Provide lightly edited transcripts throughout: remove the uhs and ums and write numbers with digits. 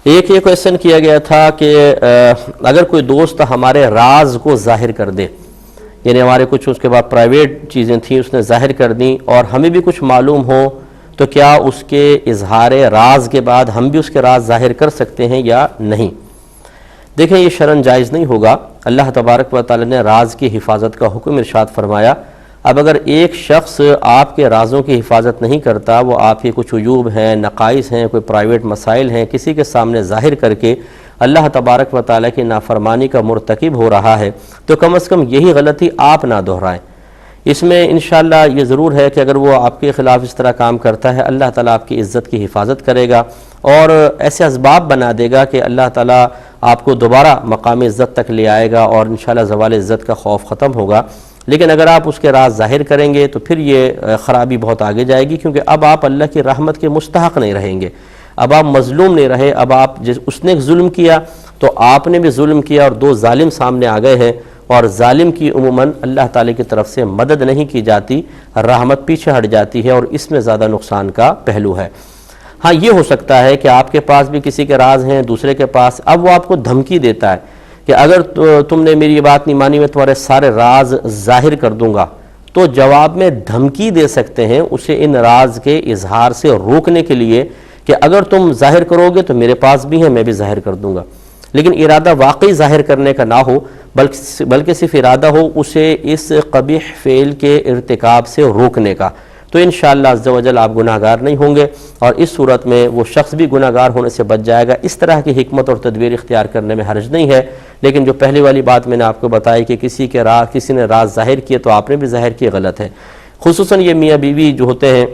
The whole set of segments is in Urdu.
ایک یہ کویشچن کیا گیا تھا کہ اگر کوئی دوست ہمارے راز کو ظاہر کر دے، یعنی ہمارے کچھ اس کے بعد پرائیویٹ چیزیں تھیں اس نے ظاہر کر دیں اور ہمیں بھی کچھ معلوم ہو، تو کیا اس کے اظہار راز کے بعد ہم بھی اس کے راز ظاہر کر سکتے ہیں یا نہیں؟ دیکھیں یہ شرعاً جائز نہیں ہوگا۔ اللہ تبارک و تعالی نے راز کی حفاظت کا حکم ارشاد فرمایا۔ اب اگر ایک شخص آپ کے رازوں کی حفاظت نہیں کرتا، وہ آپ کے کچھ عیوب ہیں، نقائص ہیں، کوئی پرائیویٹ مسائل ہیں، کسی کے سامنے ظاہر کر کے اللہ تبارک و تعالی کی نافرمانی کا مرتکب ہو رہا ہے، تو کم از کم یہی غلطی آپ نہ دہرائیں۔ اس میں انشاءاللہ یہ ضرور ہے کہ اگر وہ آپ کے خلاف اس طرح کام کرتا ہے، اللہ تعالیٰ آپ کی عزت کی حفاظت کرے گا اور ایسے اسباب بنا دے گا کہ اللہ تعالیٰ آپ کو دوبارہ مقام عزت تک لے آئے گا اور انشاءاللہ زوال عزت کا خوف ختم ہوگا۔ لیکن اگر آپ اس کے راز ظاہر کریں گے تو پھر یہ خرابی بہت آگے جائے گی، کیونکہ اب آپ اللہ کی رحمت کے مستحق نہیں رہیں گے، اب آپ مظلوم نہیں رہے۔ اب آپ اس نے ظلم کیا تو آپ نے بھی ظلم کیا اور دو ظالم سامنے آ گئے ہیں، اور ظالم کی عموماً اللہ تعالی کی طرف سے مدد نہیں کی جاتی، رحمت پیچھے ہٹ جاتی ہے اور اس میں زیادہ نقصان کا پہلو ہے۔ ہاں یہ ہو سکتا ہے کہ آپ کے پاس بھی کسی کے راز ہیں دوسرے کے پاس، اب وہ آپ کو دھمکی دیتا ہے کہ اگر تم نے میری بات نہیں مانی میں تمہارے سارے راز ظاہر کر دوں گا، تو جواب میں دھمکی دے سکتے ہیں اسے ان راز کے اظہار سے روکنے کے لیے کہ اگر تم ظاہر کرو گے تو میرے پاس بھی ہیں، میں بھی ظاہر کر دوں گا۔ لیکن ارادہ واقعی ظاہر کرنے کا نہ ہو، بلکہ صرف ارادہ ہو اسے اس قبیح فعل کے ارتکاب سے روکنے کا، تو انشاءاللہ عز و جل آپ گناہ گار نہیں ہوں گے، اور اس صورت میں وہ شخص بھی گناہ گار ہونے سے بچ جائے گا۔ اس طرح کی حکمت اور تدبیر اختیار کرنے میں حرج نہیں ہے، لیکن جو پہلی والی بات میں نے آپ کو بتائی کہ کسی نے راز ظاہر کیے تو آپ نے بھی ظاہر کیے، غلط ہے۔ خصوصاً یہ میاں بیوی جو ہوتے ہیں،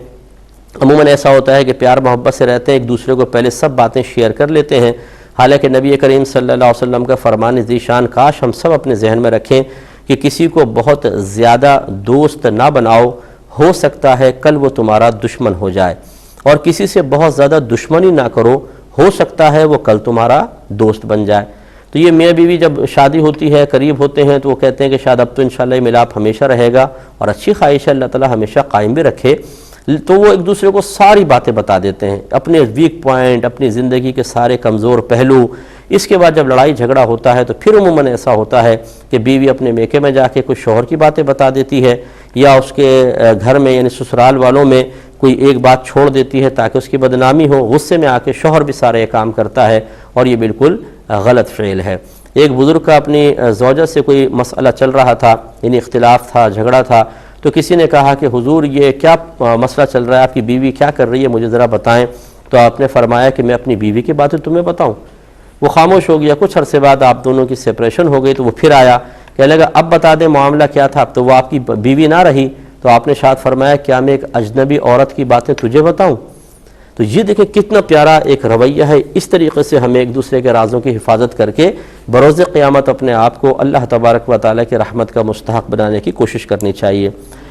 عموماً ایسا ہوتا ہے کہ پیار محبت سے رہتے ہیں، ایک دوسرے کو پہلے سب باتیں شیئر کر لیتے ہیں، حالانکہ نبی کریم صلی اللہ علیہ وسلم کا فرمان ذیشان کاش ہم سب اپنے ذہن میں رکھیں کہ کسی کو بہت زیادہ دوست نہ بناؤ، ہو سکتا ہے کل وہ تمہارا دشمن ہو جائے، اور کسی سے بہت زیادہ دشمنی نہ کرو، ہو سکتا ہے وہ کل تمہارا دوست بن جائے۔ تو یہ میاں بیوی جب شادی ہوتی ہے، قریب ہوتے ہیں، تو وہ کہتے ہیں کہ شاید اب تو انشاءاللہ یہ ملاپ ہمیشہ رہے گا، اور اچھی خواہش ہے اللہ تعالیٰ ہمیشہ قائم بھی رکھے، تو وہ ایک دوسرے کو ساری باتیں بتا دیتے ہیں، اپنے ویک پوائنٹ، اپنی زندگی کے سارے کمزور پہلو۔ اس کے بعد جب لڑائی جھگڑا ہوتا ہے تو پھر عموماً ایسا ہوتا ہے کہ بیوی اپنے میکے میں جا کے کچھ شوہر کی باتیں بتا دیتی ہے، یا اس کے گھر میں یعنی سسرال والوں میں کوئی ایک بات چھوڑ دیتی ہے تاکہ اس کی بدنامی ہو، غصے میں آ کے شوہر بھی سارے کام کرتا ہے، اور یہ بالکل غلط فعل ہے۔ ایک بزرگ کا اپنی زوجہ سے کوئی مسئلہ چل رہا تھا، یعنی اختلاف تھا، جھگڑا تھا، تو کسی نے کہا کہ حضور یہ کیا مسئلہ چل رہا ہے، آپ کی بیوی کیا کر رہی ہے، مجھے ذرا بتائیں۔ تو آپ نے فرمایا کہ میں اپنی بیوی کی باتیں تمہیں بتاؤں؟ وہ خاموش ہو گیا۔ کچھ عرصے بعد آپ دونوں کی سپریشن ہو گئی تو وہ پھر آیا، کہنے لگا اب بتا دیں معاملہ کیا تھا۔ اب تو وہ آپ کی بیوی نہ رہی، تو آپ نے شاد فرمایا کیا میں ایک اجنبی عورت کی باتیں تجھے بتاؤں؟ تو یہ دیکھیں کتنا پیارا ایک رویہ ہے۔ اس طریقے سے ہمیں ایک دوسرے کے رازوں کی حفاظت کر کے بروز قیامت اپنے آپ کو اللہ تبارک و تعالیٰ کی رحمت کا مستحق بنانے کی کوشش کرنی چاہیے۔